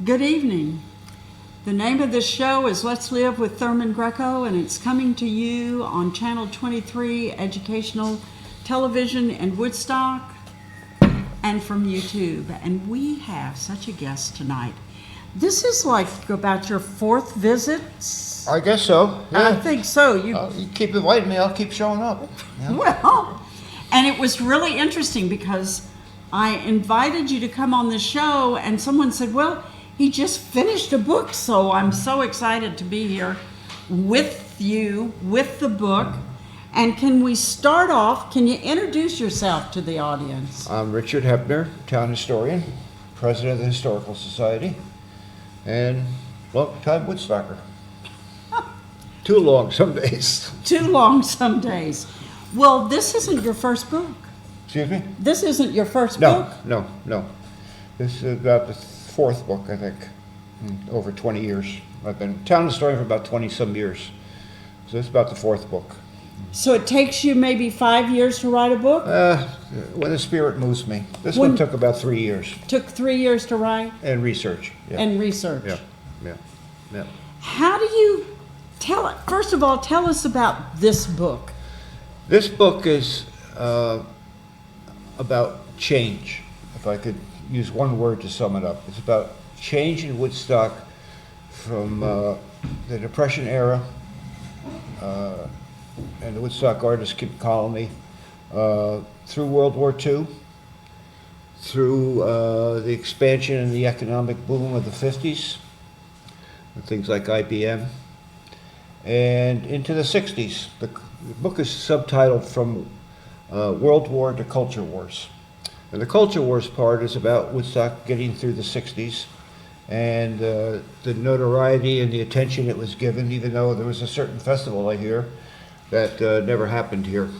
Good evening. The name of this show is Let's Live with Thurman Greco, and it's coming to you on Channel 23 Educational Television in Woodstock and from YouTube. And we have such a guest tonight. This is like about your fourth visit? I guess so. Yeah. I think so. You keep inviting me, I'll keep showing up. Yeah. Well, and it was really interesting because I invited you to come on the show, and someone said, well, he just finished a book, so I'm so excited to be here with you, with the book. And can we start off, can you introduce yourself to the audience? I'm Richard Heppner, town historian, president of the Historical Society, and long-time Woodstocker. Too long some days. Too long some days. Well, this isn't your first book. Excuse me? This isn't your first book? No. This is about the fourth book, I think, in over 20 years. I've been town historian for about 20-some years. So this is about the fourth book. So it takes you maybe 5 years to write a book? When the spirit moves me. This one took about 3 years. Took 3 years to write? And research. Yeah. And research. Yeah. How do you tell it? First of all, tell us about this book. This book is about change, if I could use one word to sum it up. It's about change in Woodstock from the Depression era and the Woodstock Artist Colony through World War II, through the expansion and the economic boom of the 50s, and things like IBM, and into the 60s. The book is subtitled From World War to Culture Wars. And the Culture Wars part is about Woodstock getting through the 60s and the notoriety and the attention it was given, even though there was a certain festival, I hear, that never happened here.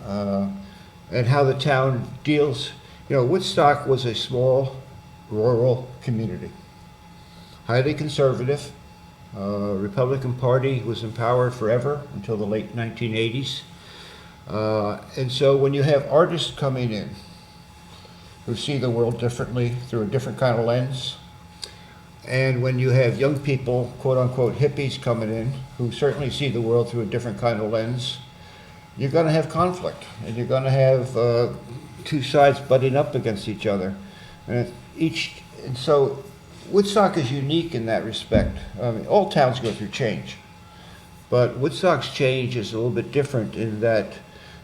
And how the town deals. You know, Woodstock was a small, rural community, highly conservative. Republican Party was in power forever until the late 1980s. And so when you have artists coming in who see the world differently through a different kind of lens, and when you have young people, quote unquote hippies, coming in who certainly see the world through a different kind of lens, you're going to have conflict, and you're going to have two sides butting up against each other. And so Woodstock is unique in that respect. I mean, all towns go through change, but Woodstock's change is a little bit different in that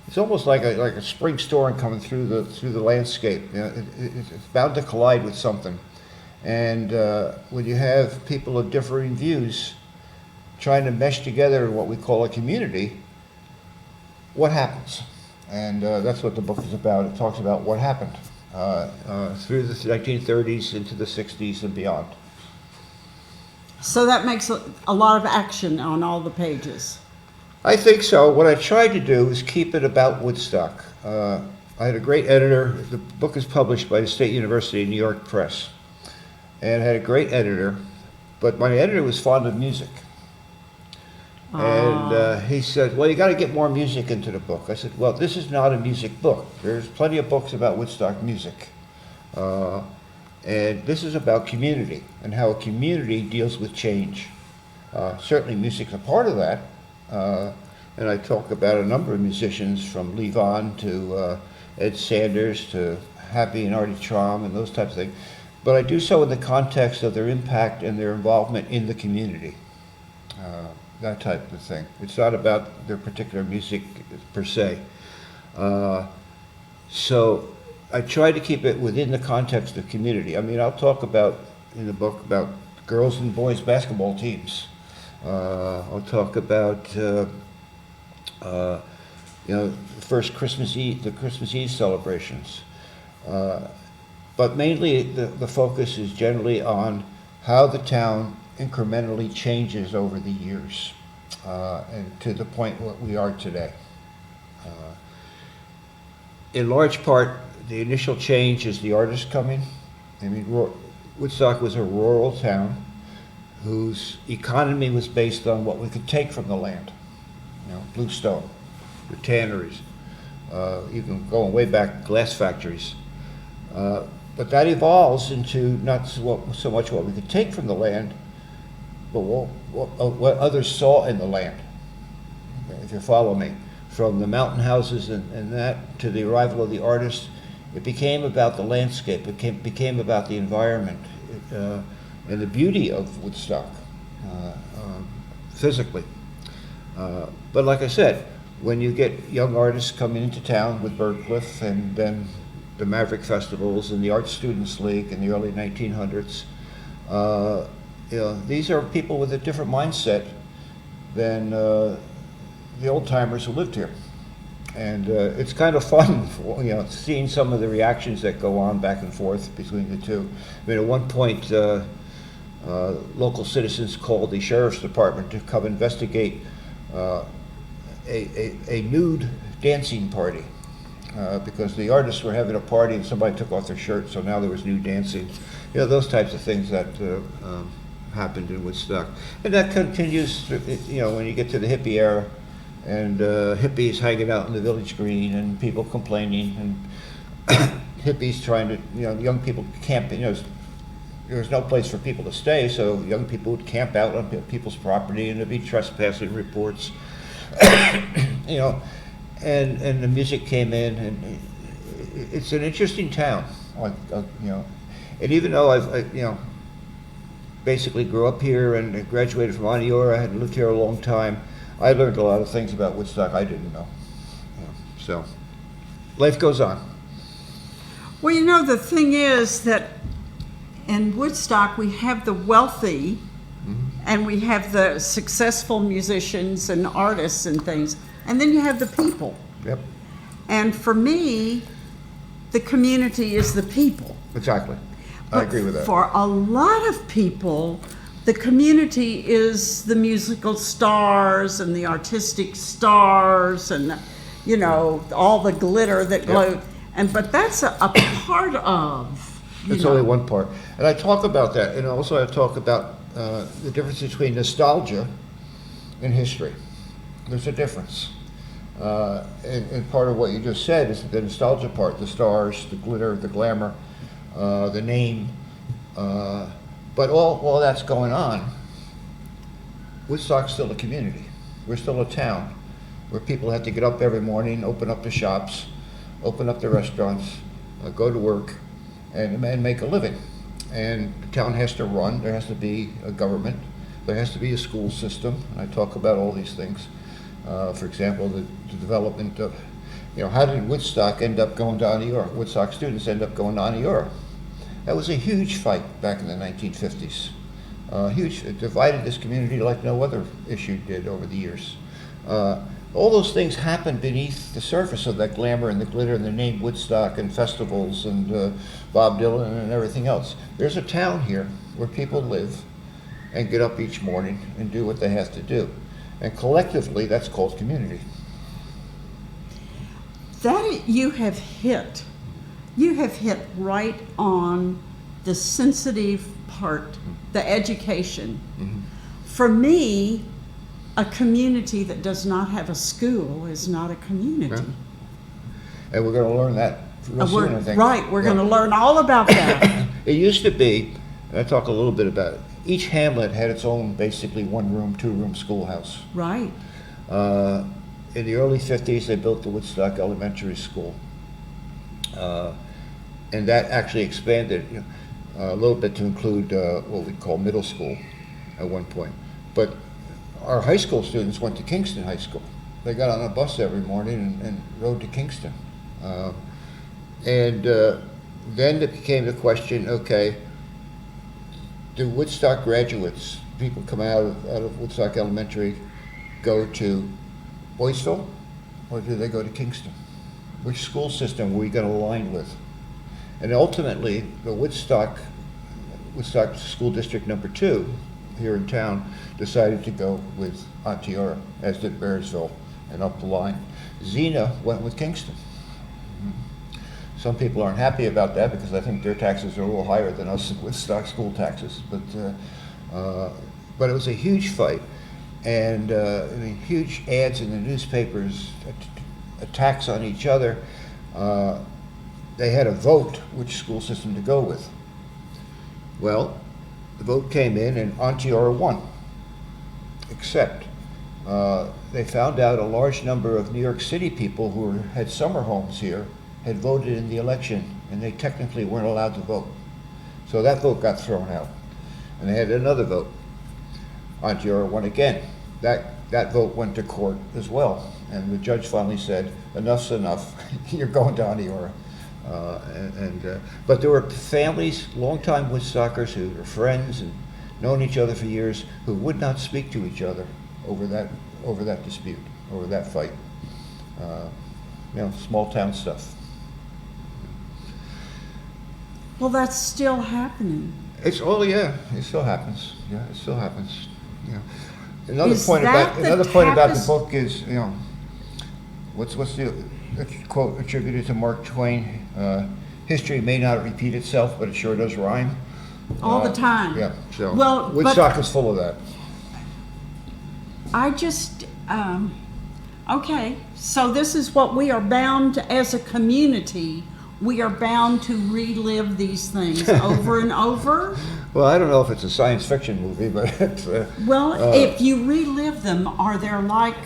it's almost like a spring storm coming through the landscape. You know, it's bound to collide with something, and when you have people of differing views trying to mesh together in what we call a community, what happens? And that's what the book is about. It talks about what happened through the 1930s into the 60s and beyond. So that makes a lot of action on all the pages. I think so. What I tried to do is keep it about Woodstock. I had a great editor. The book is published by the State University of New York Press. And I had a great editor, but my editor was fond of music. And he said, well, you got to get more music into the book. I said, well, this is not a music book. There's plenty of books about Woodstock music. And this is about community and how a community deals with change. Certainly music's a part of that. And I talk about a number of musicians from Lee Vaughn to Ed Sanders to Happy and Artie Traum and those types of things. But I do so in the context of their impact and their involvement in the community. That type of thing. It's not about their particular music per se. So I try to keep it within the context of community. I mean, I'll talk about, in the book, about girls and boys basketball teams. I'll talk about, the first Christmas Eve, the Christmas Eve celebrations. But mainly the focus is generally on how the town incrementally changes over the years and to the point where we are today. In large part, the initial change is the artists coming. I mean, Woodstock was a rural town whose economy was based on what we could take from the land. You know, bluestone, the tanneries, even going way back, glass factories. but that evolves into not so much what we could take from the land, but what others saw in the land, if you follow me. From the mountain houses and that to the arrival of the artist, it became about the landscape, it became about the environment and the beauty of Woodstock physically. But like I said, when you get young artists coming into town with Birdcliff and then the Maverick Festivals and the Art Students League in the early 1900s, these are people with a different mindset than the old timers who lived here. And it's kind of fun, seeing some of the reactions that go on back and forth between the two. I mean, at one point, local citizens called the sheriff's department to come investigate a nude dancing party because the artists were having a party and somebody took off their shirt, so now there was nude dancing. Those types of things that happened in Woodstock. And that continues, when you get to the hippie era, and hippies hanging out in the village green and people complaining and hippies trying to, young people camping. There's no place for people to stay, so young people would camp out on people's property and there'd be trespassing reports. And the music came in, and it's an interesting town. And even though I basically grew up here and graduated from Aniora, I had lived here a long time, I learned a lot of things about Woodstock I didn't know. So, life goes on. Well, the thing is that in Woodstock we have the wealthy and we have the successful musicians and artists and things, and then you have the people. Yep. And for me, the community is the people. Exactly. I agree with that. For a lot of people, the community is the musical stars and the artistic stars and, all the glitter that glows. But that's a part of. It's only one part. And I talk about that. And also I talk about the difference between nostalgia and history. There's a difference. And part of what you just said is the nostalgia part, the stars, the glitter, the glamour, the name. But all that's going on, Woodstock's still a community. We're still a town where people have to get up every morning, open up the shops, open up the restaurants, go to work, and make a living. And the town has to run. There has to be a government. There has to be a school system. And I talk about all these things. For example, the development of, how did Woodstock end up going to Aniora? Woodstock students end up going to Aniora. That was a huge fight back in the 1950s. Huge. It divided this community like no other issue did over the years. All those things happened beneath the surface of that glamour and the glitter and the name Woodstock and festivals and Bob Dylan and everything else. There's a town here where people live and get up each morning and do what they have to do. And collectively, that's called community. That you have hit right on the sensitive part, the education. Mm-hmm. For me, a community that does not have a school is not a community. Yeah. And we're going to learn that real soon, I think. Right, we're going to learn all about that. It used to be, and I talk a little bit about it, each hamlet had its own basically one-room, two-room schoolhouse. Right. In the early 50s, they built the Woodstock Elementary School. And that actually expanded a little bit to include what we call middle school at one point. But our high school students went to Kingston High School. They got on a bus every morning and rode to Kingston. And then it became the question, okay, do Woodstock graduates, people come out of Woodstock Elementary, go to Boyceville, or do they go to Kingston? Which school system were we going to align with? And ultimately, the Woodstock School District number 2 here in town decided to go with Onteora, as did Bearsville, and up the line. Xena went with Kingston. Some people aren't happy about that because I think their taxes are a little higher than us Woodstock school taxes. But it was a huge fight, and huge ads in the newspapers, attacks on each other. they had a vote which school system to go with. Well, the vote came in and Onteora won, except they found out a large number of New York City people who had summer homes here had voted in the election, and they technically weren't allowed to vote. So that vote got thrown out, and they had another vote. Onteora won again. That vote went to court as well, and the judge finally said, enough's enough, you're going to Onteora. But there were families, longtime Woodstockers who were friends and known each other for years, who would not speak to each other over that dispute, over that fight. Small town stuff. Well, that's still happening. It still happens. Yeah, it still happens. Yeah. Another Is point that about the book is, what's the quote attributed to Mark Twain? History may not repeat itself, but it sure does rhyme. All the time. Yeah. So Well, Woodstock is full of that. I just, okay, so this is what we are bound to, as a community, we are bound to relive these things over and over. Well, I don't know if it's a science fiction movie, but it's... Well, if you relive them, are there like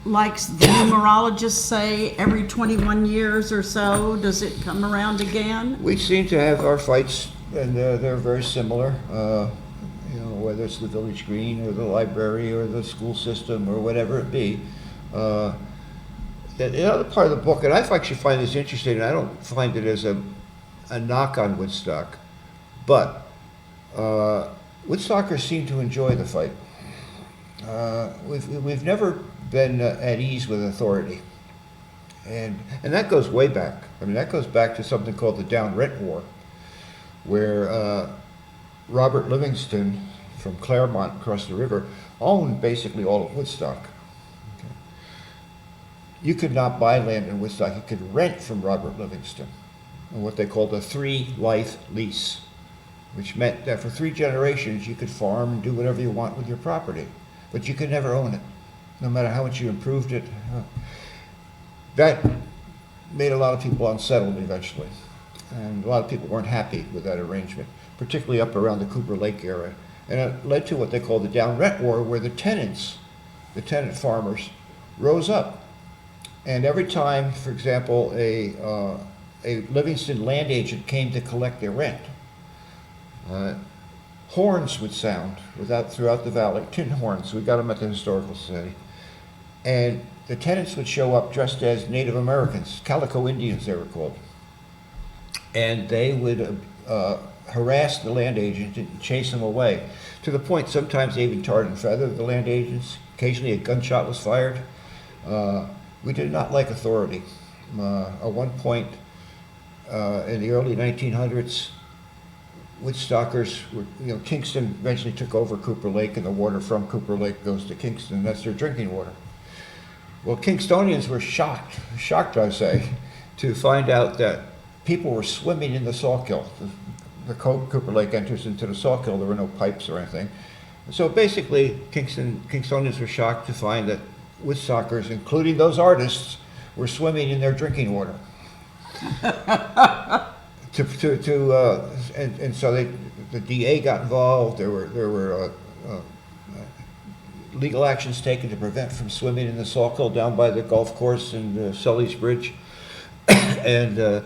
the numerologists say, every 21 years or so, does it come around again? We seem to have our fights, and they're very similar. Whether it's the village green or the library or the school system or whatever it be. The other part of the book, and I actually find this interesting, and I don't find it as a knock on Woodstock, but Woodstockers seem to enjoy the fight. We've never been at ease with authority, and that goes way back. I mean, that goes back to something called the Down Rent War, where Robert Livingston from Claremont across the river owned basically all of Woodstock. Okay. You could not buy land in Woodstock. You could rent from Robert Livingston on what they called a 3-life lease, which meant that for 3 generations you could farm and do whatever you want with your property, but you could never own it, no matter how much you improved it. That made a lot of people unsettled eventually, and a lot of people weren't happy with that arrangement, particularly up around the Cooper Lake area. And it led to what they call the Down Rent War, where the tenant farmers rose up. And every time, for example, a Livingston land agent came to collect their rent, horns would sound throughout the valley, tin horns. We got them at the Historical Society. And the tenants would show up dressed as Native Americans, Calico Indians they were called. And they would harass the land agent and chase them away, to the point sometimes they even tarred and feathered the land agents. Occasionally a gunshot was fired. We did not like authority. At one point in the early 1900s, Woodstockers were, Kingston eventually took over Cooper Lake, and the water from Cooper Lake goes to Kingston. That's their drinking water. Well, Kingstonians were shocked I say, to find out that people were swimming in the Sawkill. The Cooper Lake enters into the Sawkill. There were no pipes or anything. So basically, Kingstonians were shocked to find that Woodstockers, including those artists, were swimming in their drinking water. And so the DA got involved. There were legal actions taken to prevent from swimming in the Sawkill down by the golf course and Sully's Bridge, and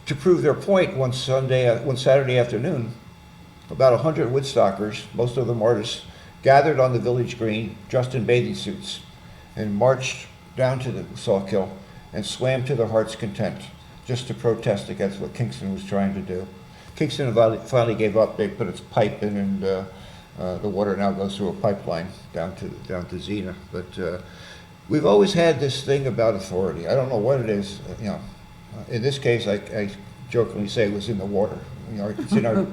to prove their point, one Saturday afternoon, about 100 Woodstockers, most of them artists, gathered on the village green, dressed in bathing suits, and marched down to the Sawkill and swam to their heart's content, just to protest against what Kingston was trying to do. Kingston finally gave up. They put its pipe in, and the water now goes through a pipeline down to Xena. But we've always had this thing about authority. I don't know what it is. In this case, I jokingly say it was in the water. It's in our.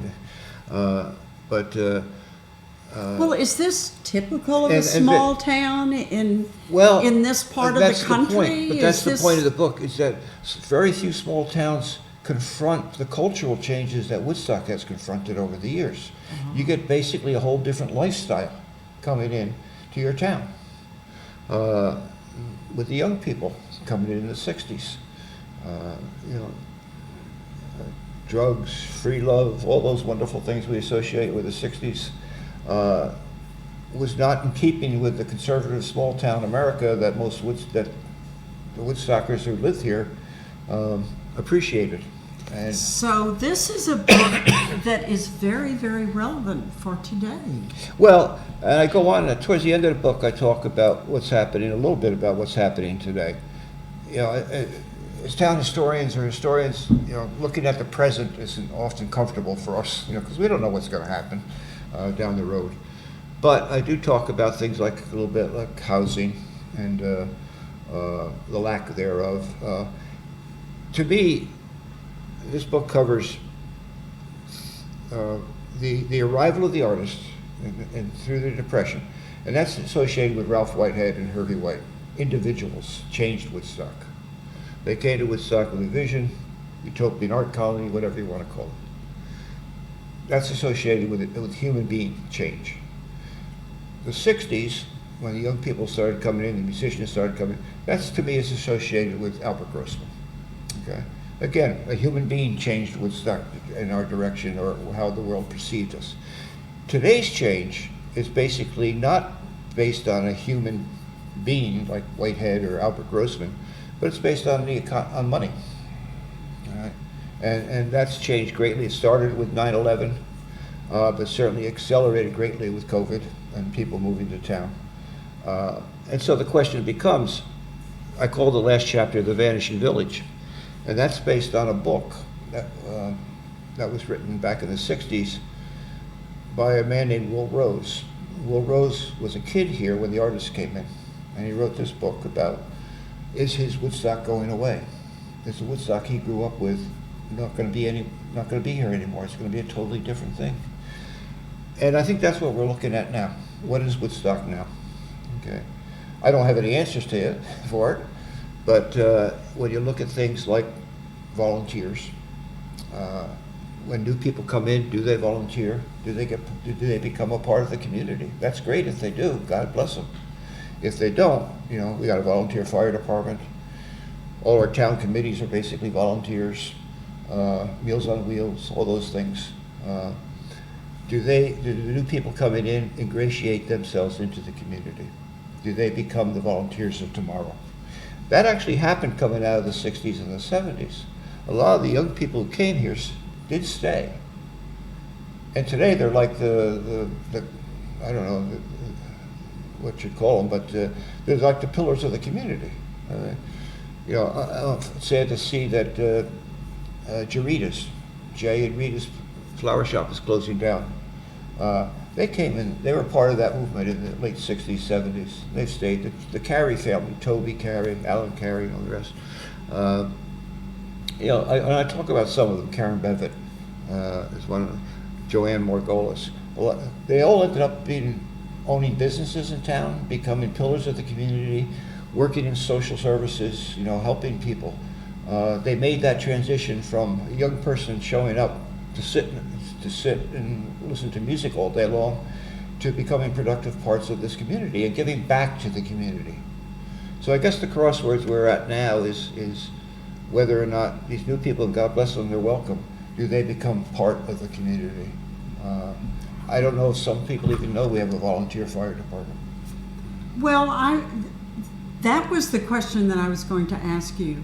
Well, is this typical of a small town in this part of the country? But that's the point of the book, is that very few small towns confront the cultural changes that Woodstock has confronted over the years. You get basically a whole different lifestyle coming in to your town. With the young people coming in the 60s. you know, drugs, free love, all those wonderful things we associate with the 60s, was not in keeping with the conservative small town America that that the Woodstockers who lived here appreciated. And So this is a book that is very, very relevant for today. well, and I go on, towards the end of the book, I talk about what's happening, a little bit about what's happening today. You know, as town historians or historians, you know, looking at the present isn't often comfortable for us, you know, because we don't know what's going to happen down the road. But I do talk about things like a little bit like housing and the lack thereof. To me, this book covers the arrival of the artist and through the Depression, and that's associated with Ralph Whitehead and Herbie White. Individuals changed Woodstock. They came to Woodstock with a vision, utopian art colony, whatever you want to call it. That's associated with human being change. The 60s, when the young people started coming in, the musicians started coming in, that's to me is associated with Albert Grossman. Okay? Again, a human being changed Woodstock in our direction or how the world perceived us. Today's change is basically not based on a human being like Whitehead or Albert Grossman, but it's based on on money. All right? And that's changed greatly. It started with 9/11, but certainly accelerated greatly with COVID and people moving to town. And so the question becomes, I call the last chapter The Vanishing Village. And that's based on a book that was written back in the 60s by a man named Will Rose. Will Rose was a kid here when the artists came in, and he wrote this book about, is his Woodstock going away? Is the Woodstock he grew up with not going to be here anymore? It's going to be a totally different thing. And I think that's what we're looking at now. What is Woodstock now? Okay, I don't have any answers to it for it. But when you look at things like volunteers, when new people come in, do they volunteer? Do they become a part of the community? That's great if they do. God bless them. If they don't, you know, we got a volunteer fire department. All our town committees are basically volunteers. Meals on Wheels, all those things. Do the new people coming in ingratiate themselves into the community? Do they become the volunteers of tomorrow? That actually happened coming out of the 60s and the 70s. A lot of the young people who came here did stay. And today they're like the I don't know what you'd call them, but they're like the pillars of the community. You know, I'm sad to see that Jarita's, Jay and Rita's flower shop is closing down. They came in, they were part of that movement in the late 60s, 70s. They've stayed. The Carey family, Toby Carey, Alan Carey, and all the rest. You know, I talk about some of them. Karen Bevitt is one of them. Joanne Morgolis. Well, they all ended up owning businesses in town, becoming pillars of the community, working in social services, you know, helping people. They made that transition from a young person showing up to sit and listen to music all day long to becoming productive parts of this community and giving back to the community. So I guess the crossroads we're at now is whether or not these new people, and God bless them, they're welcome, do they become part of the community? I don't know if some people even know we have a volunteer fire department. Well, that was the question that I was going to ask you,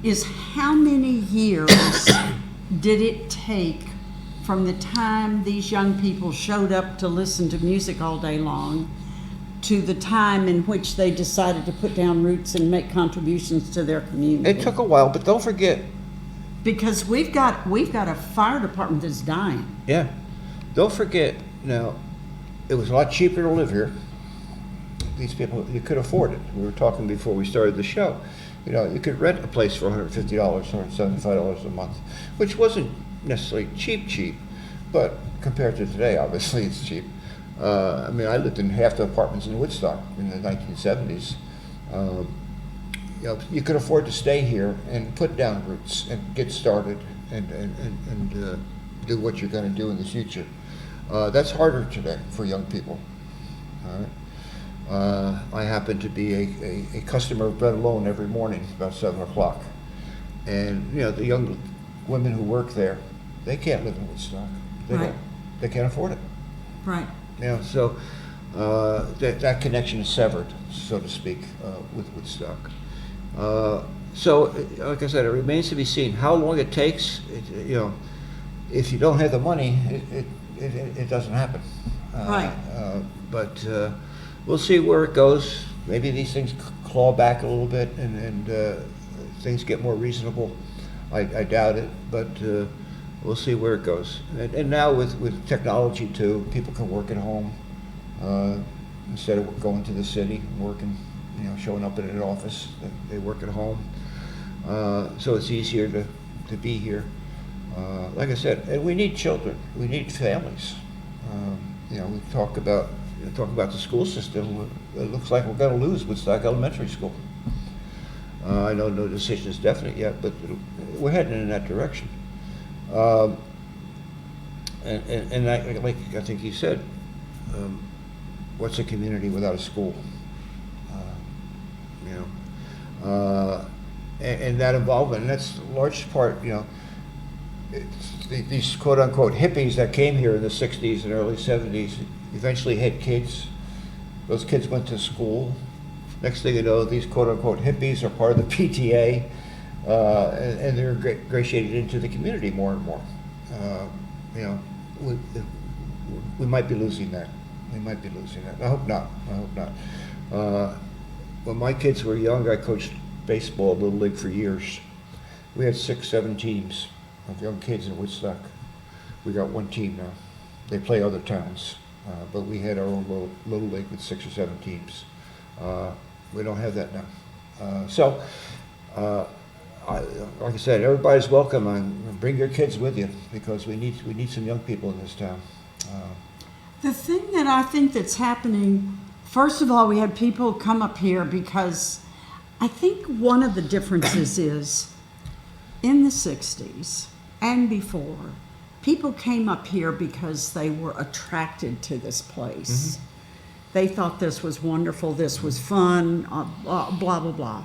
is how many years did it take from the time these young people showed up to listen to music all day long to the time in which they decided to put down roots and make contributions to their community? It took a while, but don't forget. Because we've got a fire department that's dying. Yeah. Don't forget, now, it was a lot cheaper to live here. These people, you could afford it. We were talking before we started the show. You know, you could rent a place for $150, $175 a month, which wasn't necessarily cheap, but compared to today, obviously it's cheap. I mean, I lived in half the apartments in Woodstock in the 1970s. You know, you could afford to stay here and put down roots and get started and do what you're going to do in the future. That's harder today for young people. All right. I happen to be a customer of Bread Alone every morning about 7 o'clock. And, the young women who work there, they can't live in Woodstock. Right. They can't afford it. Right. So that connection is severed, so to speak, with Woodstock. So, like I said, it remains to be seen how long it takes. If you don't have the money, it doesn't happen. Right. But we'll see where it goes. Maybe these things claw back a little bit and things get more reasonable. I doubt it, but we'll see where it goes. And now with technology too, people can work at home instead of going to the city and working, showing up at an office. They work at home, so it's easier to be here. Like I said, and we need children. We need families. We talk about the school system. It looks like we're going to lose Woodstock Elementary School. I know no decision is definite yet, but we're heading in that direction. And like I think you said, what's a community without a school? And that involvement, and that's the largest part. These quote-unquote hippies that came here in the 60s and early 70s eventually had kids. Those kids went to school. Next thing you know, these quote-unquote hippies are part of the PTA, and they're ingratiated into the community more and more. We might be losing that. I hope not. When my kids were young, I coached baseball at Little League for years. We had 6, 7 teams of young kids in Woodstock. We got one team now. They play other towns, but we had our own little league with 6 or 7 teams. We don't have that now. Like I said, everybody's welcome, and bring your kids with you because we need some young people in this town. The thing that I think that's happening, first of all, we had people come up here because I think one of the differences is in the 60s and before, people came up here because they were attracted to this place. Mm-hmm. They thought this was wonderful, this was fun, blah, blah, blah.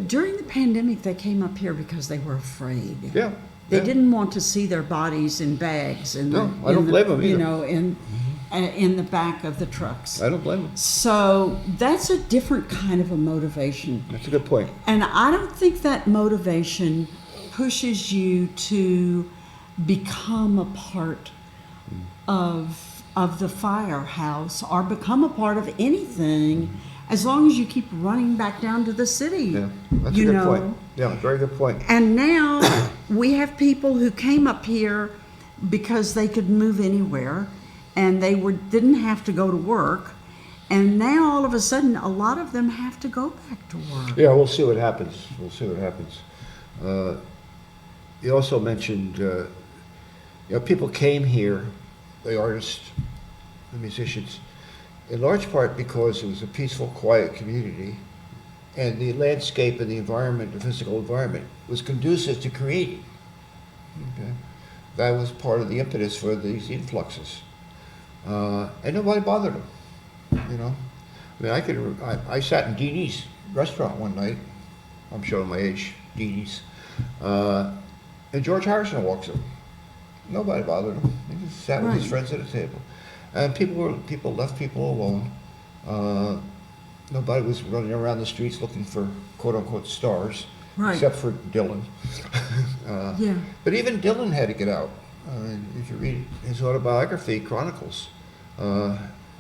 During the pandemic, they came up here because they were afraid. Yeah. They didn't want to see their bodies in bags. I don't blame them either. In the back of the trucks. I don't blame them. So that's a different kind of a motivation. That's a good point. And I don't think that motivation pushes you to become a part of the firehouse or become a part of anything as long as you keep running back down to the city. Yeah, that's a good point. Yeah, very good point. And now we have people who came up here because they could move anywhere and they didn't have to go to work. And now all of a sudden, a lot of them have to go back to work. Yeah, we'll see what happens. You also mentioned, people came here, the artists, the musicians, in large part because it was a peaceful, quiet community, and the landscape and the environment, the physical environment, was conducive to creating. Okay? That was part of the impetus for these influxes. And nobody bothered them, I mean, I sat in Deanie's restaurant one night. I'm showing my age, Deanie's. And George Harrison walks in. Nobody bothered him. He just sat with his friends at a table. And people left people alone. Nobody was running around the streets looking for quote-unquote stars, except for Dylan. But even Dylan had to get out. If you read his autobiography, Chronicles,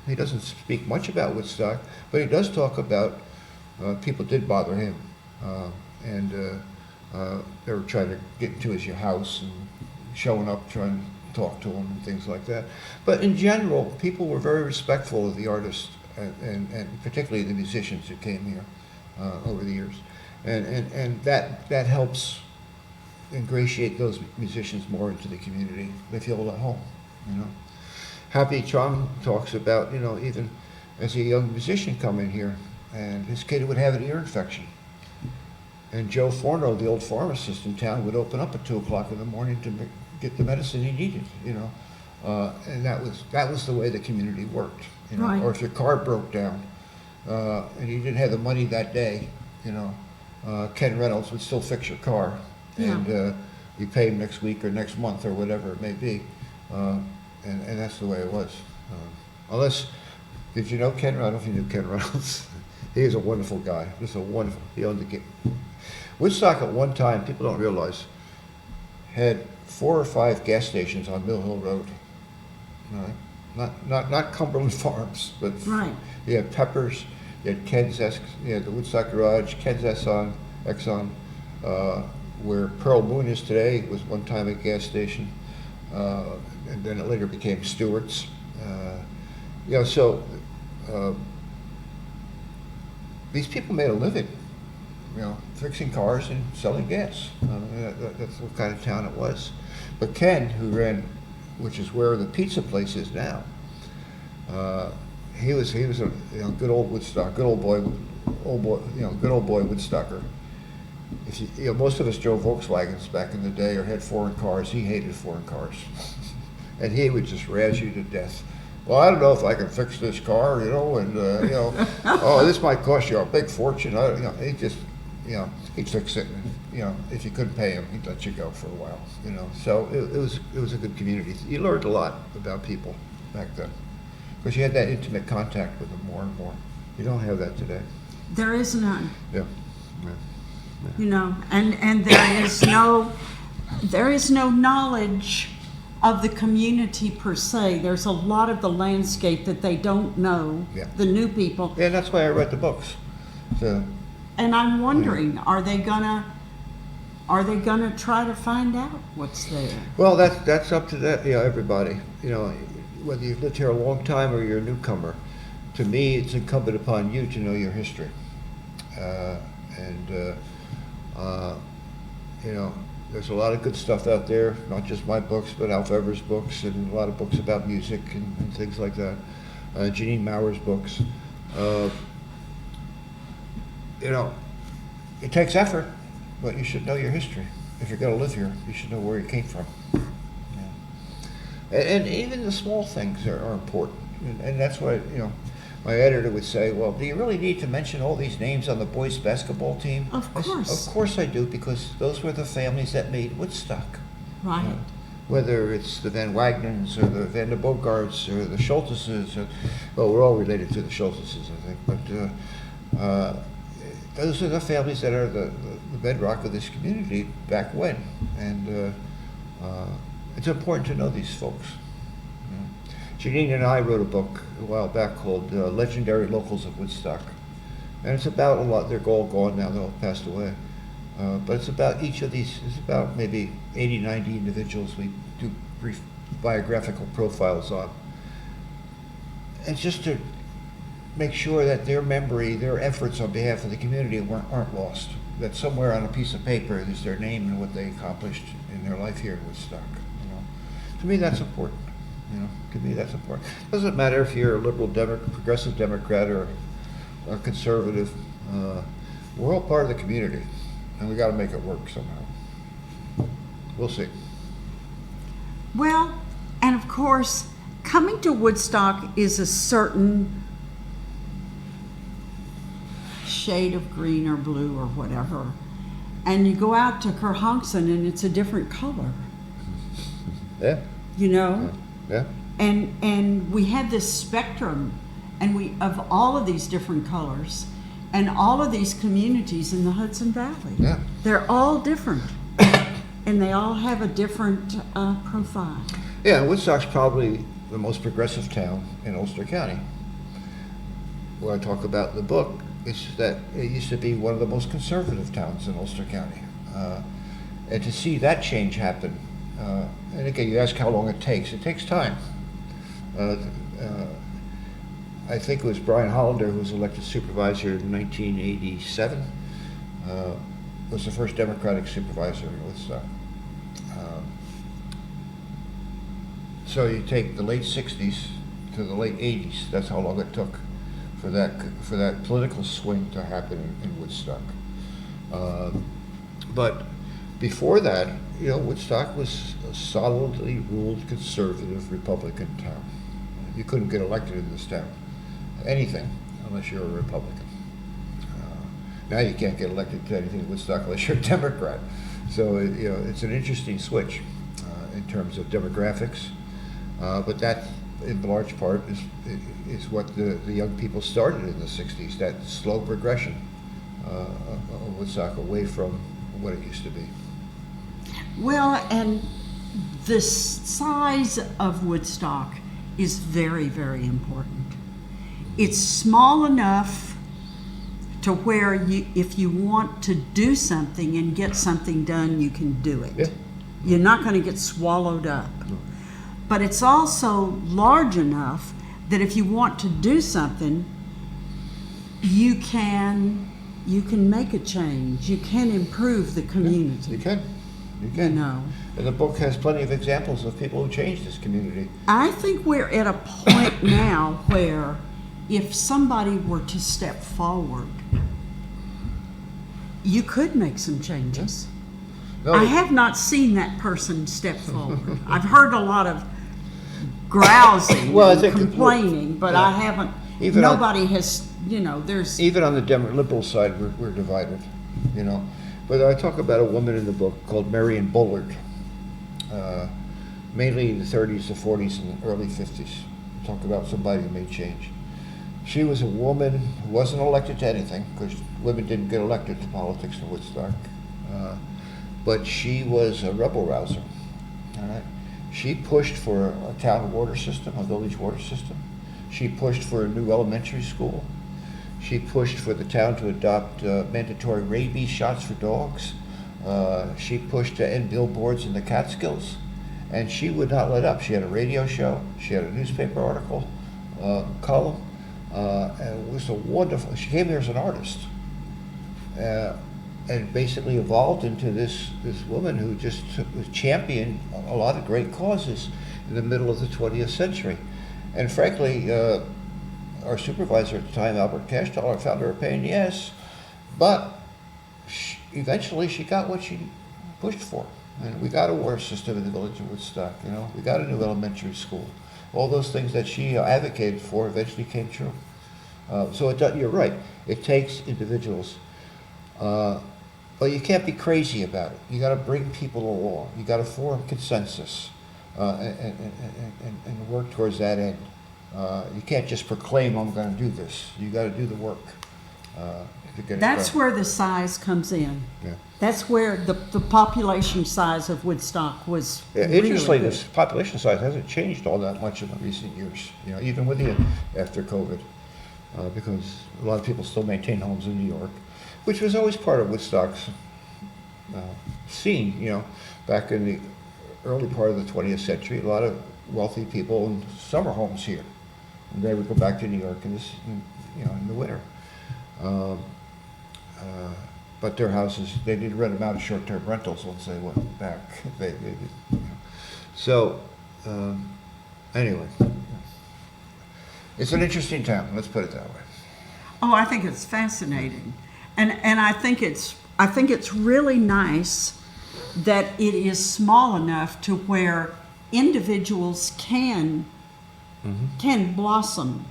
he doesn't speak much about Woodstock, but he does talk about people did bother him. And they were trying to get into his house and showing up, trying to talk to him and things like that. But in general, people were very respectful of the artists and particularly the musicians who came here over the years. And that helps ingratiate those musicians more into the community. They feel at home, Happy Chong talks about, even as a young musician coming here, and his kid would have an ear infection. And Joe Forno, the old pharmacist in town, would open up at 2 o'clock in the morning to get the medicine he needed, and that was the way the community worked, Or if your car broke down and you didn't have the money that day, Ken Reynolds would still fix your car, Yeah. and you pay him next week or next month or whatever it may be, and that's the way it was. Unless, did you know Ken? I don't know if you knew Ken Reynolds. He is a wonderful guy. Just a wonderful. He owned the Woodstock at one time. People don't realize had 4 or 5 gas stations on Mill Hill Road. All right? Not Cumberland Farms, but Right. you had Peppers, you had Ken's, you had the Woodstock Garage, Ken's Exxon, where Pearl Moon is today was one time a gas station, and then it later became Stewart's. So these people made a living, fixing cars and selling gas. That's what kind of town it was. But Ken, who ran, which is where the pizza place is now, he was a good old Woodstock, good old boy Woodstocker. Most of us drove Volkswagens back in the day or had foreign cars. He hated foreign cars, and he would just razz you to death. Well, I don't know if I can fix this car, oh, this might cost you a big fortune. He just, he'd fix it, and, if you couldn't pay him, he'd let you go for a while, So it was a good community. You learned a lot about people back then, because you had that intimate contact with them more and more. You don't have that today. There is none. Yeah. And there is no knowledge of the community per se. There's a lot of the landscape that they don't know, Yeah. the new people. Yeah, and that's why I read the books. So, And I'm wondering, are they gonna try to find out what's there? well, that's up to everybody. Whether you've lived here a long time or you're a newcomer. To me, it's incumbent upon you to know your history. There's a lot of good stuff out there, not just my books, but Alf Ever's books, and a lot of books about music and things like that. Jeanine Mauer's books. It takes effort, but you should know your history. If you're going to live here, you should know where you came from. And even the small things are important. And that's why, my editor would say, well, do you really need to mention all these names on the boys' basketball team? Of I said, course. of course I do, because those were the families that made Woodstock. Right. Whether it's the Van Wagners or the Van der Bogarts or the Schulteses, well, we're all related to the Schulteses, I think, but those are the families that are the bedrock of this community back when, and it's important to know these folks. Jeanine and I wrote a book a while back called Legendary Locals of Woodstock, and it's about a lot. They're all gone now; they're all passed away. But it's about each of these. It's about maybe 80, 90 individuals we do brief biographical profiles on, and just to make sure that their memory, their efforts on behalf of the community aren't lost. That somewhere on a piece of paper is their name and what they accomplished in their life here in Woodstock. To me, that's important. To me, that's important. Doesn't matter if you're a liberal, progressive Democrat or a conservative. We're all part of the community, and we got to make it work somehow. We'll see. Well, and of course, coming to Woodstock is a certain shade of green or blue or whatever, and you go out to Kerhonkson and it's a different color. Yeah. Yeah. And we have this spectrum, and we of all of these different colors, and all of these communities in the Hudson Valley. Yeah. They're all different, and they all have a different profile. Yeah, Woodstock's probably the most progressive town in Ulster County. What I talk about in the book is that it used to be one of the most conservative towns in Ulster County. And to see that change happen, and again, you ask how long it takes. It takes time. I think it was Brian Hollander who was elected supervisor in 1987. Was the first Democratic supervisor in Woodstock. So you take the late 60s to the late 80s. That's how long it took for that political swing to happen in Woodstock. But before that, Woodstock was a solidly ruled conservative Republican town. You couldn't get elected in this town, anything, unless you're a Republican. Now you can't get elected to anything in Woodstock unless you're a Democrat. So it's an interesting switch in terms of demographics, but that, in large part, is what the young people started in the '60s. That slow progression of Woodstock away from what it used to be. Well, and the size of Woodstock is very, very important. It's small enough to where if you want to do something and get something done, you can do it. Yeah. You're not going to get swallowed up. No. But it's also large enough that if you want to do something, you can make a change. You can improve the community. You can. You know. And the book has plenty of examples of people who changed this community. I think we're at a point now where if somebody were to step forward, you could make some changes. No, I have not seen that person step forward. I've heard a lot of grousing Well, I and think complaining, but yeah. I haven't, Even nobody has, there's... Even on the liberal side, we're divided, But I talk about a woman in the book called Marion Bullard, mainly in the 30s, the 40s, and the early 50s. Talk about somebody who made change. She was a woman who wasn't elected to anything, because women didn't get elected to politics in Woodstock. But she was a rebel rouser. All right. She pushed for a town water system, a village water system. She pushed for a new elementary school. She pushed for the town to adopt mandatory rabies shots for dogs. She pushed to end billboards in the Catskills, and she would not let up. She had a radio show. She had a newspaper article, column, and it was a wonderful. She came here as an artist, and basically evolved into this woman who just championed a lot of great causes in the middle of the 20th century. And frankly, our supervisor at the time, Albert Cashtaller, found her a pain in the ass, but eventually she got what she pushed for. And we got a water system in the village of Woodstock, we got a new elementary school. All those things that she advocated for eventually came true. So you're right, it takes individuals. But you can't be crazy about it. You got to bring people along. You got to form consensus and work towards that end. You can't just proclaim, I'm going to do this. You got to do the work to get it That's done. where the size comes in. Yeah. That's where the population size of Woodstock was Interestingly, really this population size hasn't changed all that much in the recent years, even after COVID, because a lot of people still maintain homes in New York, which was always part of Woodstock's scene, back in the early part of the 20th century. A lot of wealthy people owned summer homes here, and they would go back to New York in the winter. But their houses, they did rent them out as short-term rentals once they went back. They did, So, anyway, it's an interesting town. Let's put it that way. Oh, I think it's fascinating, and I think it's really nice that it is small enough to where individuals can blossom.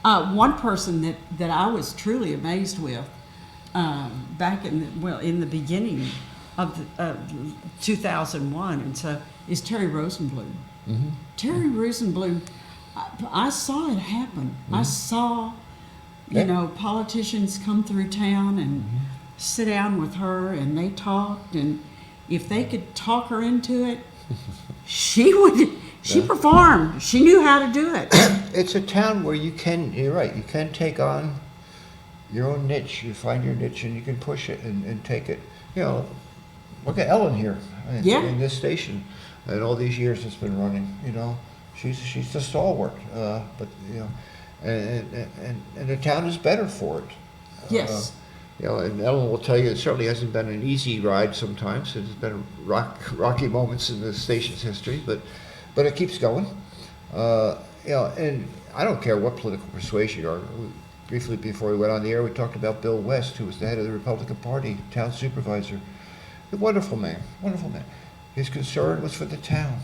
One person that I was truly amazed with back in the beginning of 2001, and so is Terry Rosenblum. Mm-hmm. Terry Rosenblum, I saw it happen. Mm-hmm. I saw, politicians come through town and sit down with her, and they talked, and if they could talk her into it, she performed. She knew how to do it. It's a town where you're right, you can take on your own niche. You find your niche and you can push it and take it. Look at Ellen here in this station, and all these years it's been running. She's a stalwart, but and the town is better for it. Yes. And Ellen will tell you it certainly hasn't been an easy ride sometimes. There's been rocky moments in the station's history, but it keeps going. And I don't care what political persuasion you are. Briefly before we went on the air, we talked about Bill West, who was the head of the Republican Party, town supervisor. A wonderful man, wonderful man. His concern was for the town.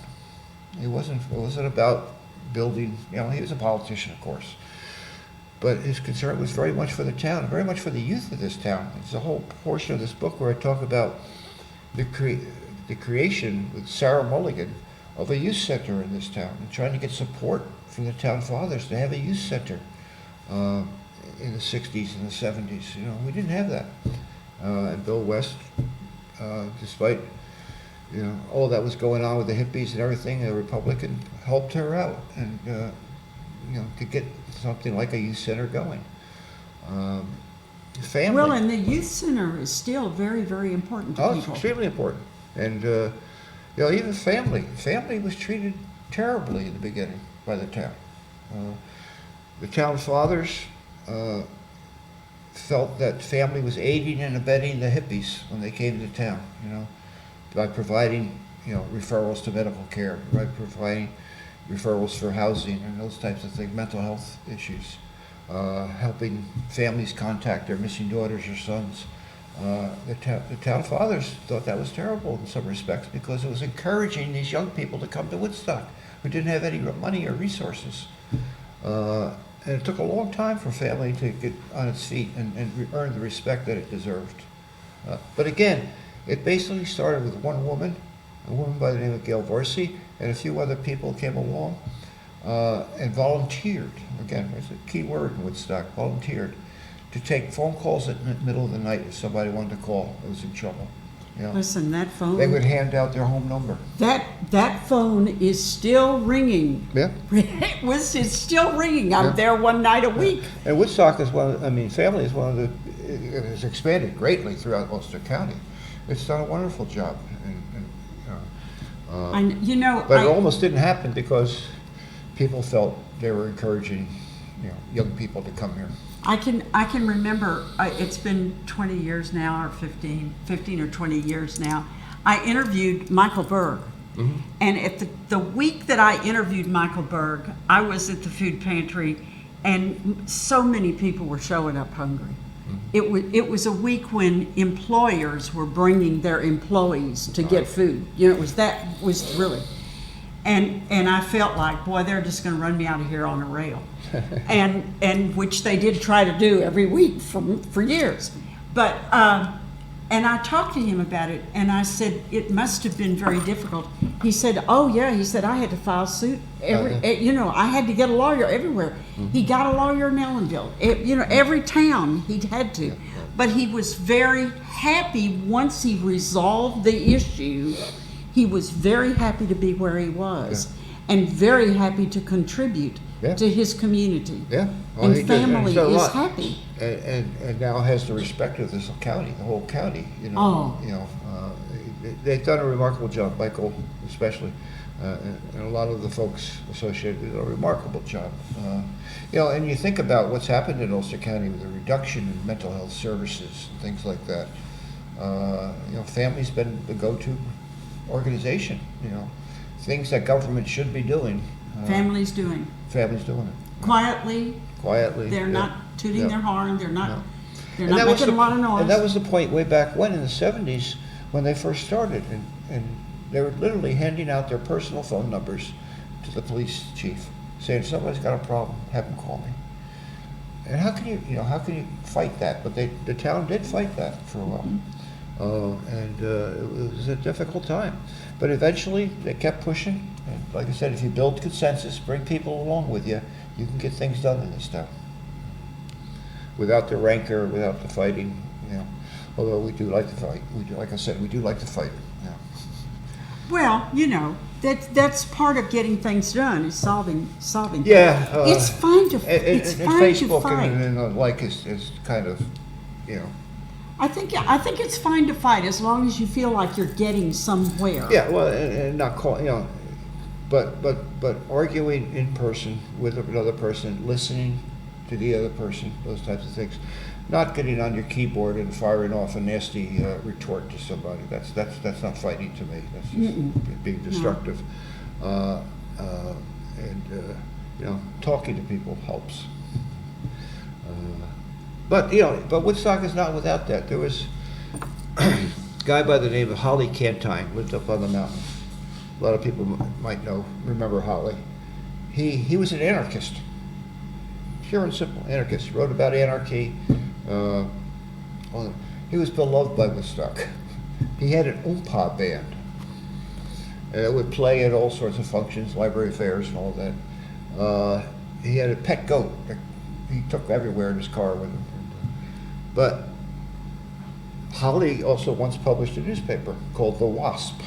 It wasn't about building, he was a politician, of course. but his concern was very much for the town, very much for the youth of this town. There's a whole portion of this book where I talk about the creation with Sarah Mulligan of a youth center in this town, and trying to get support from the town fathers to have a youth center in the 60s and the 70s. You know, we didn't have that. And Bill West, despite all that was going on with the hippies and everything, a Republican, helped her out and to get something like a youth center going. Family. Well, and the youth center is still very, very important to people. It's extremely important. And even family was treated terribly in the beginning by the town. The town fathers felt that family was aiding and abetting the hippies when they came to town, by providing, referrals to medical care, by providing referrals for housing and those types of things, mental health issues, helping families contact their missing daughters or sons. The town fathers thought that was terrible in some respects because it was encouraging these young people to come to Woodstock who didn't have any money or resources. And it took a long time for family to get on its feet and earn the respect that it deserved. But again, it basically started with one woman, a woman by the name of Gail Varsey, and a few other people came along and volunteered. Again, there's a key word in Woodstock, volunteered, to take phone calls at the middle of the night if somebody wanted to call that was in trouble. Listen, that phone. They would hand out their home number. That phone is still ringing. Yeah. It's still ringing. I'm there one night a week. And Woodstock is family is one of the, it has expanded greatly throughout Ulster County. It's done a wonderful job. But it almost didn't happen because people felt they were encouraging, young people to come here. I can remember, it's been 20 years now, or 15 or 20 years now. I interviewed Michael Berg. Mm-hmm. And at the week that I interviewed Michael Berg, I was at the food pantry, and so many people were showing up hungry. Mm-hmm. It was a week when employers were bringing their employees to get food. It was really. And I felt like, boy, they're just going to run me out of here on a rail, and which they did try to do every week for years. But and I talked to him about it, and I said it must have been very difficult. He said, "Oh yeah," he said, "I had to file suit I had to get a lawyer everywhere." Mm-hmm. He got a lawyer in Ellenville. Every town he had to, but he was very happy once he resolved the issue. He was very happy to be where he was, and very happy to contribute to his community. Yeah, well, and family is happy. And now has the respect of this county, the whole county. They've done a remarkable job, Michael especially, and a lot of the folks associated with a remarkable job. And you think about what's happened in Ulster County with the reduction in mental health services and things like that. Family's been the go-to organization, things that government should be doing. Families doing it. Quietly. They're not tooting their horn. They're not making a lot of noise. And that was the point way back when in the 70s when they first started. And they were literally handing out their personal phone numbers to the police chief, saying, somebody's got a problem, have them call me. And how can you fight that? But the town did fight that for a while. Mm-hmm. It was a difficult time. But eventually they kept pushing. And like I said, if you build consensus, bring people along with you, you can get things done in this town. Without the rancor, without the fighting, Although we do like to fight. Like I said, we do like to fight. Yeah. Well, that's part of getting things done is solving. Yeah. It's fine to fight. Facebook and the like is kind of, I think it's fine to fight as long as you feel like you're getting somewhere. Yeah, well, and not call, but arguing in person with another person, listening to the other person, those types of things, not getting on your keyboard and firing off a nasty retort to somebody. That's not fighting to me. That's just being destructive. No. Talking to people helps. But Woodstock is not without that. There was a guy by the name of Holly Cantine, lived up on the mountain. A lot of people might remember Holly. He was an anarchist. pure and simple anarchist. He wrote about anarchy. He was beloved by Woodstock. He had an oompa band. It would play at all sorts of functions, library fairs and all that. He had a pet goat that he took everywhere in his car with him. But Holly also once published a newspaper called The Wasp.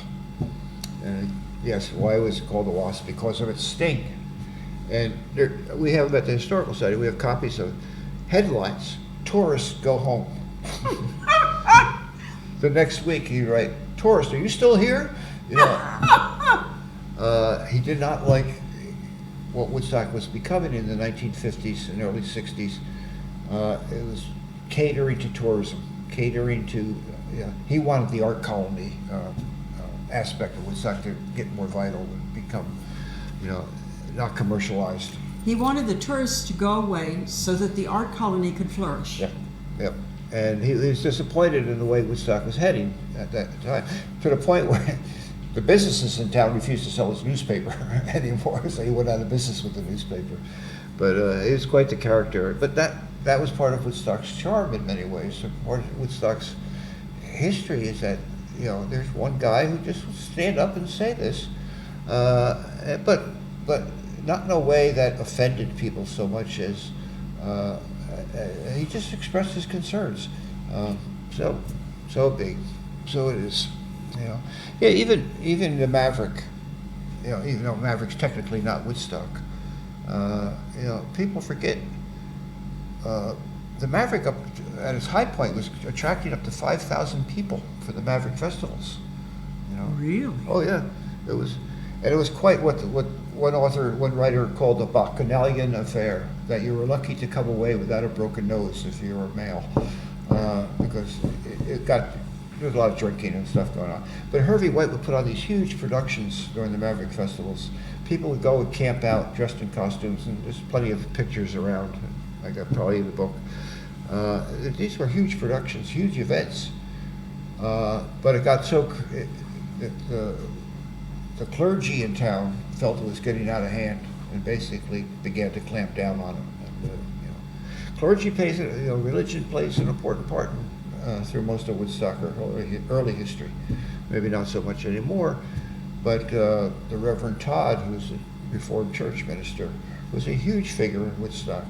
And yes, why was it called The Wasp? Because of its sting. And there, we have at the Historical Society, we have copies of headlines, "Tourists go home." The next week he'd write, "Tourist, are you still here?" You know, he did not like what Woodstock was becoming in the 1950s and early 60s. It was catering to tourism, catering to, he wanted the art colony aspect of Woodstock to get more vital and become, not commercialized. He wanted the tourists to go away so that the art colony could flourish. Yeah, yep. And he was disappointed in the way Woodstock was heading at that time, to the point where the businesses in town refused to sell his newspaper anymore, so he went out of business with the newspaper. But he was quite the character. But that was part of Woodstock's charm in many ways. So part of Woodstock's history is that, there's one guy who just would stand up and say this, but not in a way that offended people so much as he just expressed his concerns. So big, so it is. Yeah, even the Maverick, even though Maverick's technically not Woodstock, people forget the Maverick up at its high point was attracting up to 5,000 people for the Maverick festivals. Really? Oh yeah, it was quite what one writer called a bacchanalian affair, that you were lucky to come away without a broken nose if you were male, because there was a lot of drinking and stuff going on. But Hervey White would put on these huge productions during the Maverick festivals. People would go and camp out dressed in costumes, and there's plenty of pictures around. I got probably in the book. These were huge productions, huge events. But it got so the clergy in town felt it was getting out of hand and basically began to clamp down on it. And, clergy plays, religion plays an important part through most of Woodstock early history. Maybe not so much anymore, but the Reverend Todd, who's a Reformed church minister, was a huge figure in Woodstock,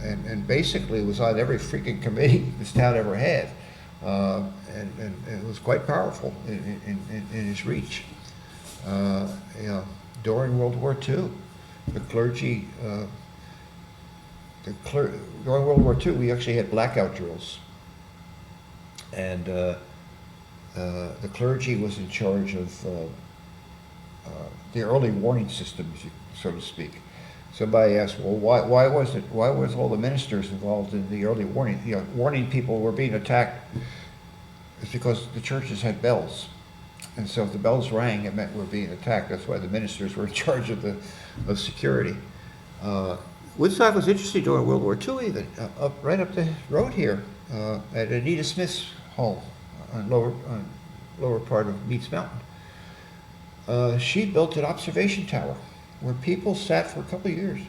and basically was on every freaking committee this town ever had, and it was quite powerful in his reach. During World War II, the clergy, during World War II, we actually had blackout drills. And the clergy was in charge of the early warning system, so to speak. Somebody asked, well, why was all the ministers involved in the early warning? Warning people were being attacked. It's because the churches had bells. And so if the bells rang, it meant we were being attacked. That's why the ministers were in charge of security. Woodstock was interesting during World War II even, right up the road here, at Anita Smith's home on lower part of Meads Mountain. She built an observation tower where people sat for a couple of years,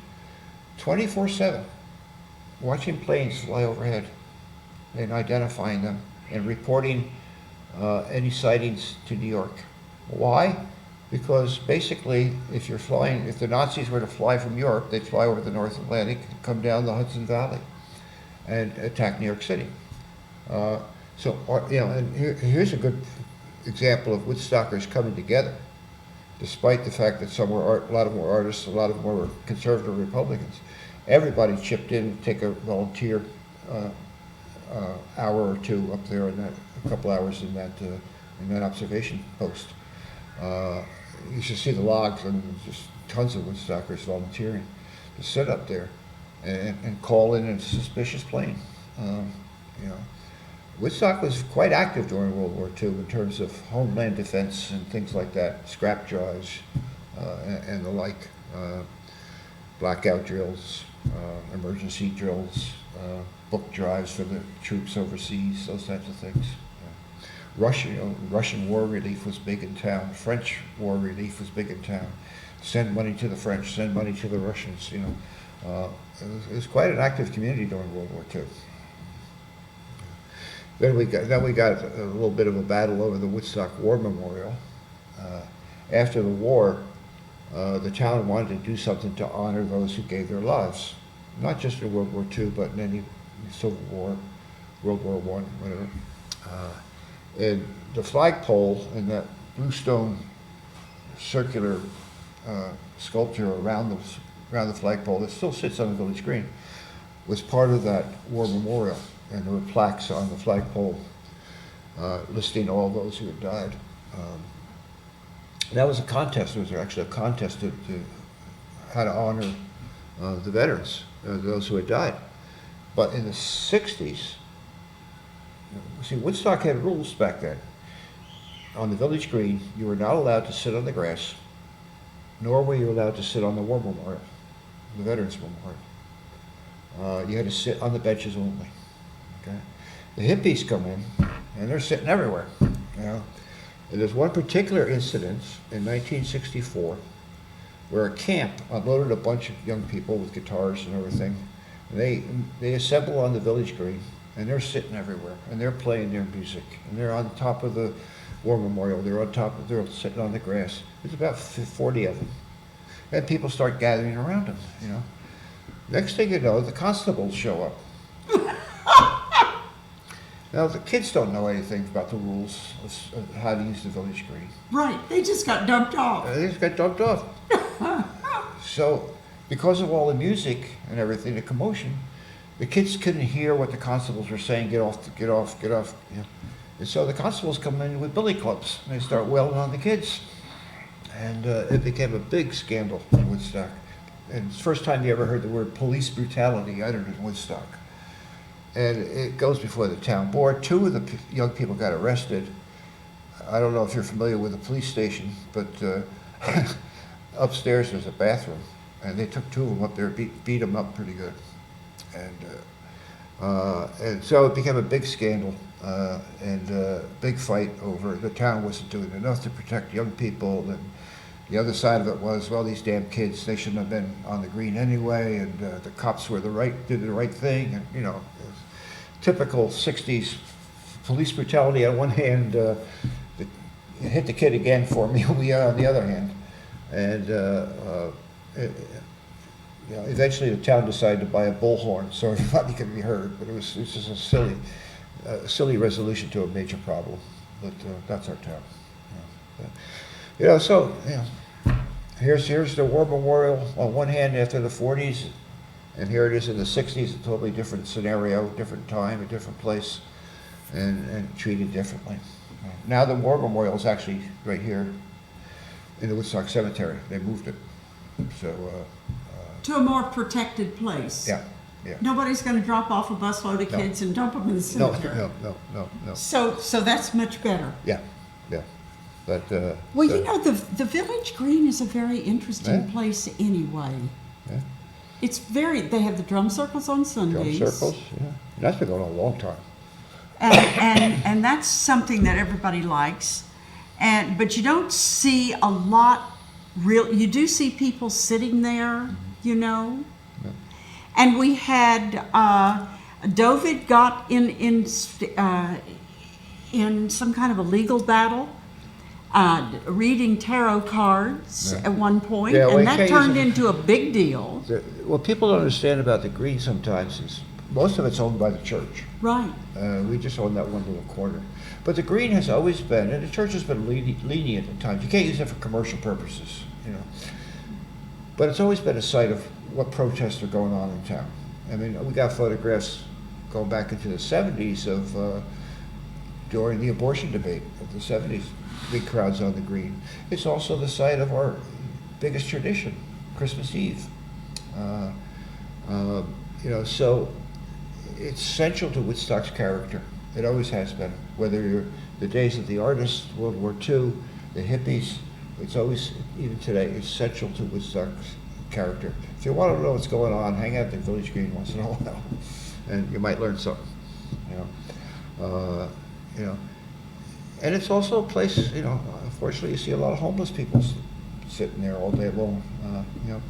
24/7, watching planes fly overhead and identifying them and reporting any sightings to New York. Why? Because basically, if the Nazis were to fly from Europe, they'd fly over the North Atlantic, come down the Hudson Valley, and attack New York City. And here's a good example of Woodstockers coming together, despite the fact that some were a lot of them were artists, a lot of them were conservative Republicans. Everybody chipped in to take a volunteer hour or two up there, a couple hours in that observation post. You should see the logs, and just tons of Woodstockers volunteering to sit up there and call in a suspicious plane. Woodstock was quite active during World War II in terms of homeland defense and things like that, scrap drives and the like, blackout drills, emergency drills, book drives for the troops overseas, those types of things. Russian war relief was big in town. French war relief was big in town. Send money to the French, send money to the Russians. It was quite an active community during World War II. Then we got a little bit of a battle over the Woodstock War Memorial. After the war, the town wanted to do something to honor those who gave their lives, not just in World War II, but in any Civil War, World War I, whatever. And the flagpole and that bluestone circular sculpture around the flagpole that still sits on the village green was part of that war memorial, and there were plaques on the flagpole listing all those who had died. That was a contest. There was actually a contest to how to honor the veterans, those who had died. But in the 60s, see, Woodstock had rules back then. On the village green, you were not allowed to sit on the grass, nor were you allowed to sit on the war memorial, the veterans memorial. You had to sit on the benches only. Okay? The hippies come in, and they're sitting everywhere. You know? And there's one particular incident in 1964 where a camp unloaded a bunch of young people with guitars and everything. And they assemble on the village green, and they're sitting everywhere, and they're playing their music, and they're on top of the war memorial. They're sitting on the grass. There's about 40 of them, and people start gathering around them. You know, next thing you know, the constables show up. Now the kids don't know anything about the rules of how to use the village green. Right, they just got dumped off. They just got dumped off. So, because of all the music and everything, the commotion, the kids couldn't hear what the constables were saying. Get off, get off, get off. You know. And so the constables come in with billy clubs, and they start wailing on the kids. And it became a big scandal in Woodstock. And it's the first time you ever heard the word police brutality uttered in Woodstock. And it goes before the town board. 2 of the young people got arrested. I don't know if you're familiar with the police station, but upstairs there's a bathroom, and they took 2 of them up there, beat them up pretty good. And so it became a big scandal and a big fight over the town wasn't doing enough to protect young people. And the other side of it was, well, these damn kids, they shouldn't have been on the green anyway, and the cops did the right thing, and you know, it was typical 60s police brutality on one hand, hit the kid again for me on the other hand, and you know, eventually the town decided to buy a bullhorn so everybody could be heard, but it was just a silly resolution to a major problem. But that's our town. You know, so you know. Here's the war memorial on one hand after the 40s, and here it is in the 60s, a totally different scenario, different time, a different place, and treated differently. Now the war memorial is actually right here in the Woodstock Cemetery. They moved it. So to a more protected place. Yeah, yeah. Nobody's going to drop off a busload of kids and dump them in the cemetery. No. So that's much better. Yeah. But, well, you know, the village green is a very interesting place anyway. Yeah. They have the drum circles on Sundays. Drum circles, yeah. That's been going on a long time. And that's something that everybody likes. But you don't see a lot you do see people sitting there, you know. Yeah. And we had, David got in some kind of a legal battle. Reading tarot cards at one point, and that turned into a big deal. What people don't understand about the green sometimes is most of it's owned by the church. Right. We just own that one little corner. But the green has always been, and the church has been lenient at times. You can't use it for commercial purposes, you know. But it's always been a site of what protests are going on in town. I mean, we got photographs going back into the 70s of during the abortion debate of the 70s. Big crowds on the green. It's also the site of our biggest tradition, Christmas Eve. You know, so it's central to Woodstock's character. It always has been. Whether you're the days of the artists, World War II, the hippies, it's always, even today, it's central to Woodstock's character. If you want to know what's going on, hang out at the village green once in a while, and you might learn something. You know. And it's also a place, you know, unfortunately you see a lot of homeless people sitting there all day long. You know,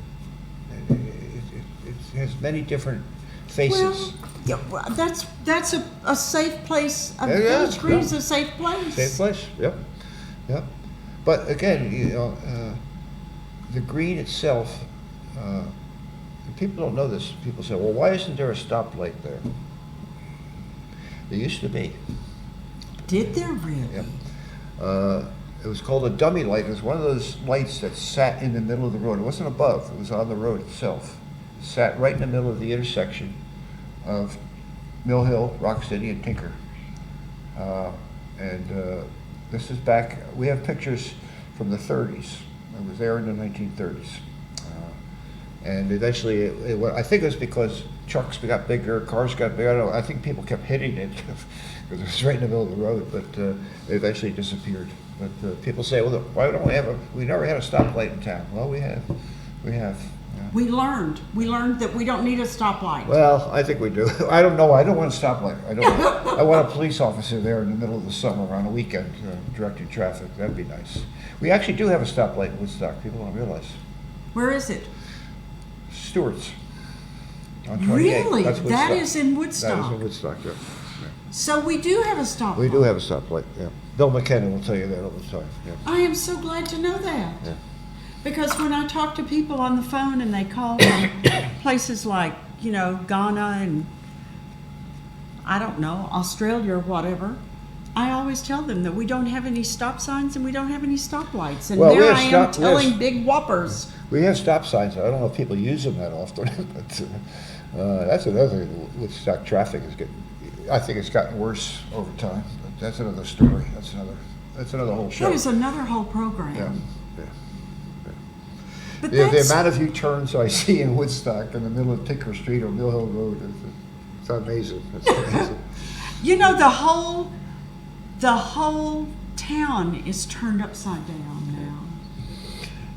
it has many different faces. Well, yeah, well, that's a safe place. Yeah, yeah, Village Green yeah. is a safe place. Same place, yep, yep. But again, the green itself, people don't know this. People say, well, why isn't there a stoplight there? There used to be. Did there really? Yep. It was called a dummy light. It was one of those lights that sat in the middle of the road. It wasn't above, it was on the road itself. It sat right in the middle of the intersection of Mill Hill, Rock City, and Tinker. This is back, we have pictures from the 30s. It was there in the 1930s. And eventually, I think it was because trucks got bigger, cars got bigger. I don't know. I think people kept hitting it because it was right in the middle of the road, but it eventually disappeared. But people say, well, why don't we never had a stoplight in town. Well, we have. Yeah. We learned that we don't need a stoplight. Well, I think we do. I don't know. I don't want a stoplight. I want a police officer there in the middle of the summer on a weekend directing traffic. That'd be nice. We actually do have a stoplight in Woodstock. People don't realize. Where is it? Stewart's. On 28. Really? That's Woodstock. That is in Woodstock. That is in Woodstock, yeah. So we do have a stoplight. We do have a stoplight, yeah. Bill McKenna will tell you that all the time, yeah. I am so glad to know that. Yeah. Because when I talk to people on the phone and they call from places like, Ghana and, I don't know, Australia or whatever, I always tell them that we don't have any stop signs and we don't have any stoplights. And Well, there I am telling big whoppers. We have stop signs. I don't know if people use them that often, but that's another thing. Woodstock traffic is getting. I think it's gotten worse over time. But that's another story. That's another whole show. That is another whole program. Yeah. But The amount of U-turns I see in Woodstock in the middle of Tinker Street or Mill Hill Road it's amazing. It's amazing. The whole town is turned upside down now.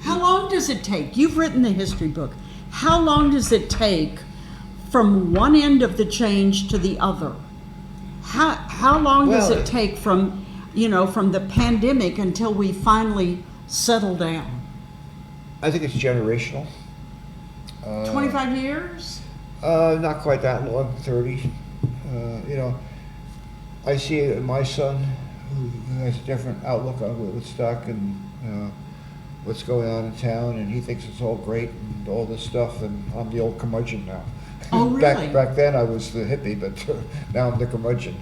How long does it take? You've written the history book. How long does it take from one end of the change to the other? How long does it take from the pandemic until we finally settle down? I think it's generational. 25 years? Not quite that long, 30. I see my son who has a different outlook on Woodstock and what's going on in town, and he thinks it's all great and all this stuff, and I'm the old curmudgeon now. Oh, really? Back then I was the hippie, but now I'm the curmudgeon.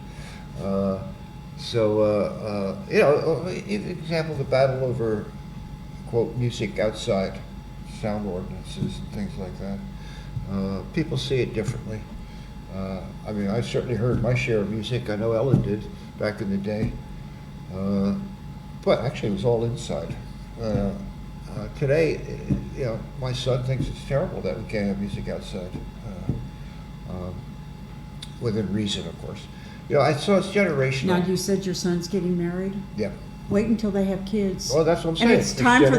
Example, the battle over, quote, music outside, sound ordinances and things like that. People see it differently. I certainly heard my share of music. I know Ellen did back in the day. But actually it was all inside. Today, my son thinks it's terrible that we can't have music outside, within reason, of course. So it's generational. Now, you said your son's getting married? Yeah. Wait until they have kids. Well, that's what I'm saying. And it's time for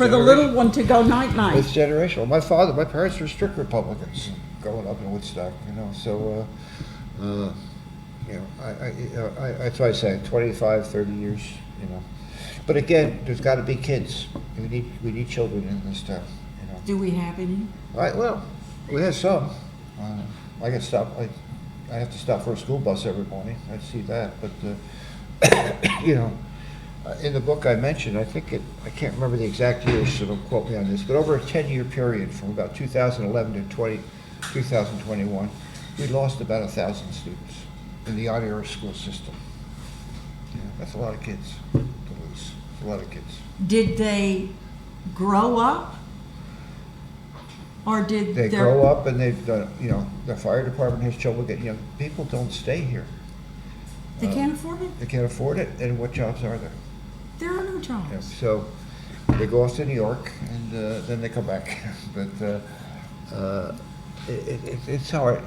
the little one to go night-night. It's generational. My parents were strict Republicans growing up in Woodstock, so, that's why I say 25, 30 years, But again, there's got to be kids. We need children in this town. Do we have any? We have some. I get stopped. I have to stop for a school bus every morning. I see that, but in the book I mentioned, I can't remember the exact years, so don't quote me on this, but over a 10-year period from about 2011 to 2021, we lost about 1,000 students in the honor school system. That's a lot of kids to lose. A lot of kids. Did they grow up? Or did they grow up and they've done, the fire department has trouble getting, people don't stay here. They can't afford it? They can't afford it, and what jobs are there? There are no jobs. So they go off to New York and then they come back. But it's hard,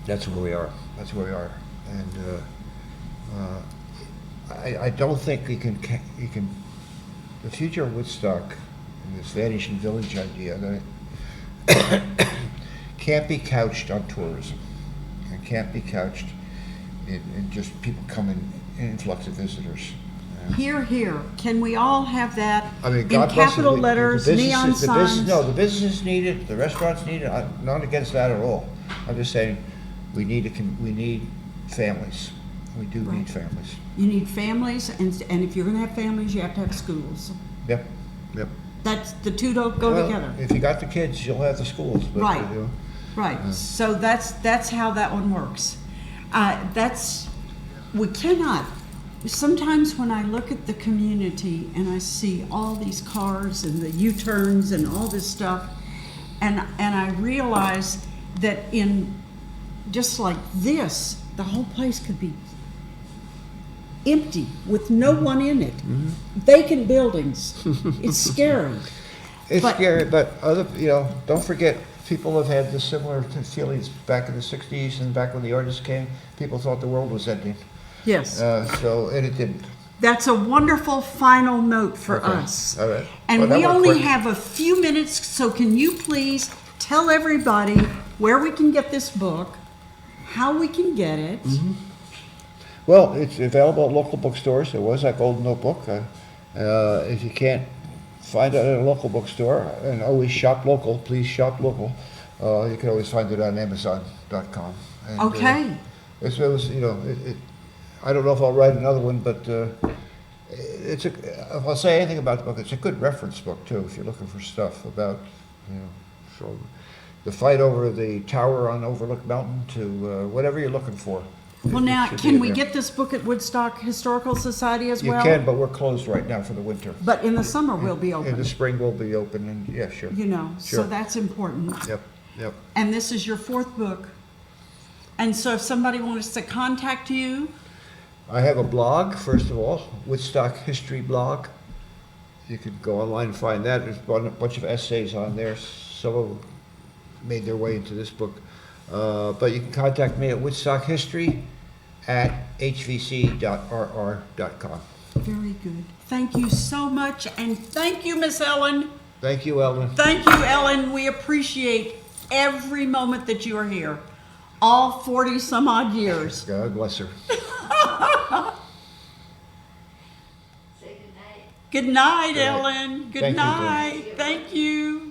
that's where we are. That's where we are. And I don't think you can, the future of Woodstock, and this vanishing village idea, that it can't be couched on tourism. It can't be couched in just people coming, an influx of visitors. Hear, hear. Can we all have that I mean, in God bless capital the letters, businesses- neon signs? No, the businesses need it, the restaurants need it, I'm not against that at all. I'm just saying, we need families. We do Right. need families. You need families, and if you're gonna have families, you have to have schools. Yep, yep. That's, the two don't go Well, together. if you got the kids, you'll have the schools, but, Right. you know. Right, so that's how that one works. We cannot, sometimes when I look at the community and I see all these cars and the U-turns and all this stuff, and I realize that in, just like this, the whole place could be empty with no one in it. Vacant buildings. It's scary. It's But- scary, but don't forget, people have had the similar feelings back in the 60s and back when the artists came. People thought the world was ending. Yes. And it didn't. That's a wonderful final note for Okay. us. All right. And Well, that we went only quick. have a few minutes, so can you please tell everybody where we can get this book, how we can get it? Well, it's available at local bookstores. It was that Golden Notebook. If you can't find it at a local bookstore, and always shop local, please shop local. You can always find it on Amazon.com. And, Okay. It was, I don't know if I'll write another one, but if I'll say anything about the book, it's a good reference book too, if you're looking for stuff about, from the fight over the tower on Overlook Mountain to whatever you're looking for. Well, It now, should be can in we there. get this book at Woodstock Historical Society as You well? can, but we're closed right now for the winter. But in the summer, we'll be In the open, spring, we'll be open, and yeah, sure. so Sure. that's important. Yep, yep. And this is your fourth book. And so if somebody wants to contact you, I have a blog, first of all, Woodstock History Blog. You can go online and find that. There's a bunch of essays on there. Some of them made their way into this book. But you can contact me at woodstockhistory@hvc.rr.com. very good. Thank you so much, and thank you, Miss Ellen. Thank you, Ellen. Thank you, Ellen. We appreciate every moment that you are here. All 40 some odd years. God bless her. Say goodnight. Good night, Good night. Ellen. Good Thank you, Glenn. night. Thank you.